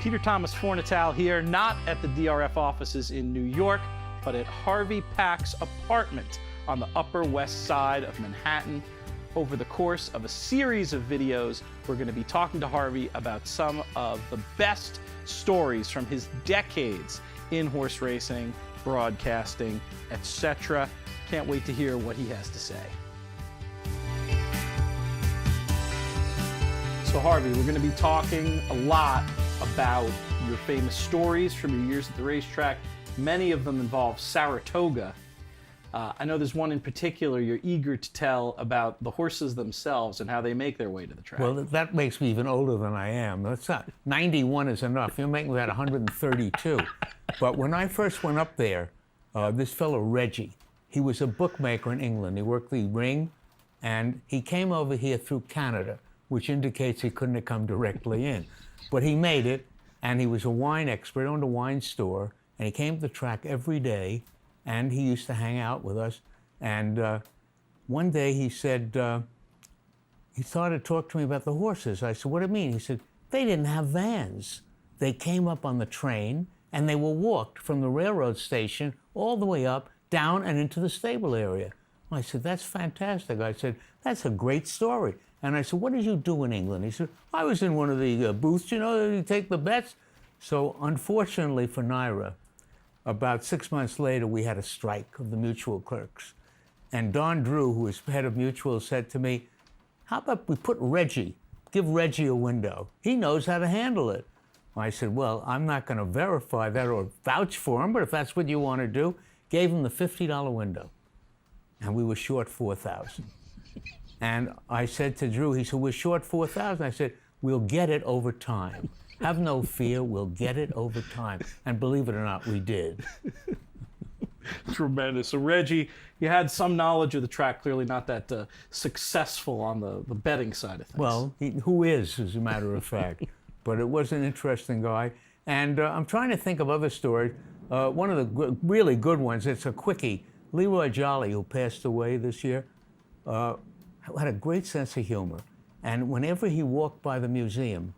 Peter Thomas Forntale here, not at the DRF offices in New York, but at Harvey Pack's apartment on the Upper West Side of Manhattan. Over the course of a series of videos, we're going to be talking to Harvey about some of the best stories from his decades in horse racing, broadcasting, etc. Can't wait to hear what he has to say. So Harvey, we're going to be talking a lot about your famous stories from your years at the racetrack. Many of them involve Saratoga. I know there's one in particular you're eager to tell about the horses themselves and how they make their way to the track. Well, that makes me even older than I am. That's not, 91 is enough. You're making me about 132. But when I first went up there, this fellow Reggie, he was a bookmaker in England. He worked the ring, and he came over here through Canada, which indicates he couldn't have come directly in. But he made it, and he was a wine expert, owned a wine store, and he came to the track every day, and he used to hang out with us. And one day he said, he started to talk to me about the horses. I said, what do you mean? He said, they didn't have vans. They came up on the train, and they were walked from the railroad station all the way up, down, and into the stable area. I said, that's fantastic. I said, that's a great story. And I said, what did you do in England? He said, I was in one of the booths, you know, you take the bets. So unfortunately for Naira, about 6 months later, we had a strike of the mutual clerks. And Don Drew, who was head of mutual, said to me, how about we put Reggie, give Reggie a window. He knows how to handle it. I said, well, I'm not going to verify that or vouch for him, but if that's what you want to do, gave him the $50 window. And we were short 4,000. And I said to Drew, he said, we're short 4,000. I said, we'll get it over time. Have no fear, we'll get it over time. And believe it or not, we did. Tremendous. So Reggie, you had some knowledge of the track, clearly not that successful on the betting side of things. Well, who is, as a matter of fact. But it was an interesting guy. And I'm trying to think of other stories. One of the really good ones, it's a quickie. Leroy Jolly, who passed away this year, had a great sense of humor. And whenever he walked by the museum,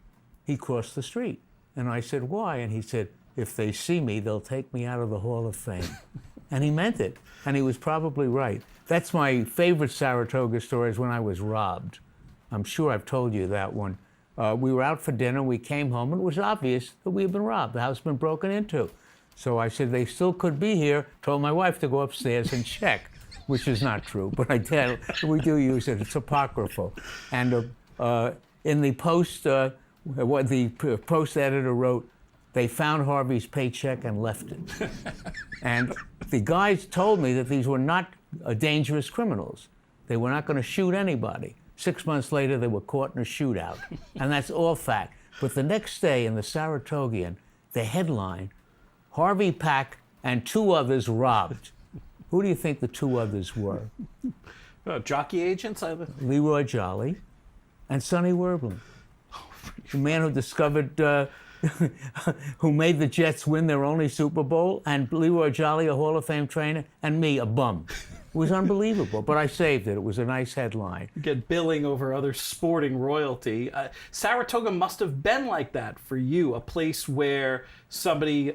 he crossed the street. And I said, why? And he said, if they see me, they'll take me out of the Hall of Fame. And he meant it. And he was probably right. That's my favorite Saratoga story, is when I was robbed. I'm sure I've told you that one. We were out for dinner, we came home, and it was obvious that we had been robbed. The house had been broken into. So I said, they still could be here. Told my wife to go upstairs and check, which is not true, but I tell, we do use it. It's apocryphal. And in the Post, what the Post editor wrote, they found Harvey's paycheck and left it. And the guys told me that these were not dangerous criminals. They were not going to shoot anybody. 6 months later, they were caught in a shootout. And that's all fact. But the next day in the Saratogian, the headline, Harvey Pack and two others robbed. Who do you think the two others were? Jockey agents? Leroy Jolly and Sonny Werblin. The man who discovered, who made the Jets win their only Super Bowl, and Leroy Jolly, a Hall of Fame trainer, and me, a bum. It was unbelievable, but I saved it. It was a nice headline. You get billing over other sporting royalty. Saratoga must have been like that for you, a place where somebody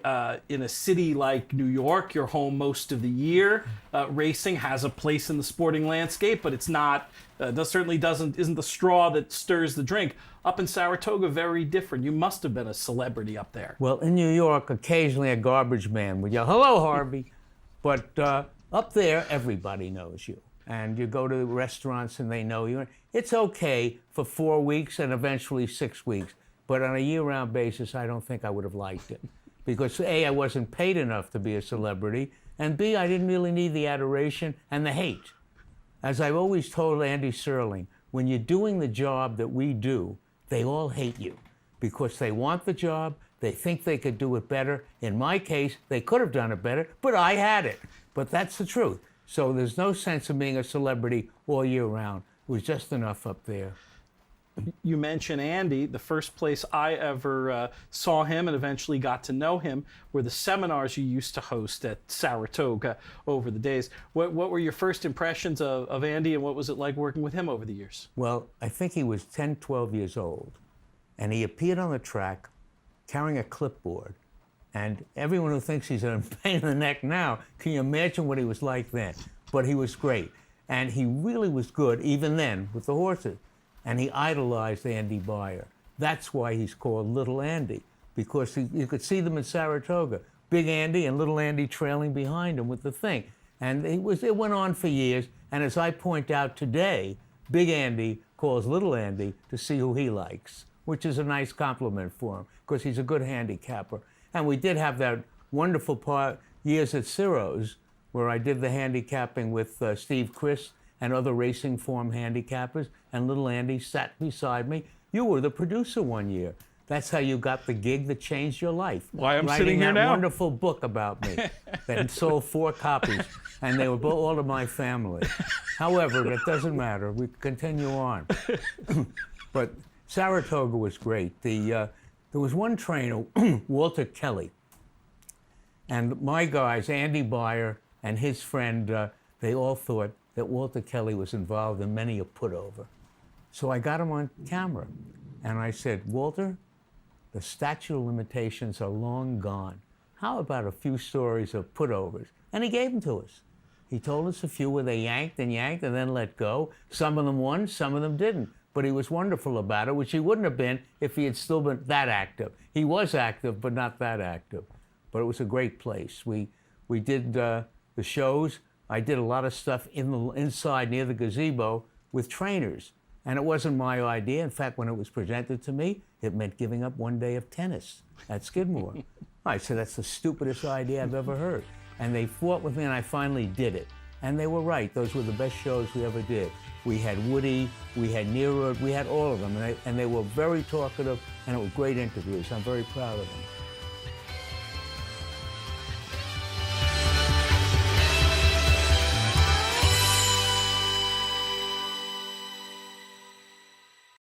in a city like New York, you're home most of the year, racing has a place in the sporting landscape, but it's not, certainly isn't the straw that stirs the drink. Up in Saratoga, very different. You must have been a celebrity up there. Well, in New York, occasionally a garbage man would yell, hello, Harvey. But up there, everybody knows you. And you go to restaurants and they know you. It's okay for 4 weeks and eventually 6 weeks. But on a year-round basis, I don't think I would have liked it. Because A, I wasn't paid enough to be a celebrity, and B, I didn't really need the adoration and the hate. As I've always told Andy Serling, when you're doing the job that we do, they all hate you because they want the job, they think they could do it better. In my case, they could have done it better, but I had it. But that's the truth. So there's no sense of being a celebrity all year round. It was just enough up there. You mentioned Andy. The first place I ever saw him and eventually got to know him were the seminars you used to host at Saratoga over the days. What were your first impressions of Andy, and what was it like working with him over the years? Well, I think he was 10, 12 years old, and he appeared on the track carrying a clipboard. And everyone who thinks he's a pain in the neck now, can you imagine what he was like then? But he was great. And he really was good, even then, with the horses. And he idolized Andy Beyer. That's why he's called Little Andy, because you could see them in Saratoga, Big Andy and Little Andy trailing behind him with the thing. And it went on for years. And as I point out today, Big Andy calls Little Andy to see who he likes, which is a nice compliment for him, because he's a good handicapper. And we did have that wonderful years at Ciro's, where I did the handicapping with Steve Chris and other racing form handicappers, and Little Andy sat beside me. You were the producer one year. That's how you got the gig that changed your life. Why I'm Writing sitting here that now. wonderful book about me that sold 4 copies, and they were all of my family. However, that doesn't matter. We continue on. But Saratoga was great. There was one trainer, Walter Kelly, and my guys, Andy Beyer and his friend, they all thought that Walter Kelly was involved in many a putover. So I got him on camera, and I said, Walter, the statute of limitations are long gone. How about a few stories of putovers? And he gave them to us. He told us a few where they yanked and then let go. Some of them won, some of them didn't. But he was wonderful about it, which he wouldn't have been if he had still been that active. He was active, but not that active. But it was a great place. We did the shows. I did a lot of stuff inside near the gazebo with trainers. And it wasn't my idea. In fact, when it was presented to me, it meant giving up one day of tennis at Skidmore. I said, that's the stupidest idea I've ever heard. And they fought with me, and I finally did it. And they were right. Those were the best shows we ever did. We had Woody, we had Nero, we had all of them. And they were very talkative, and it were great interviews. I'm very proud of them.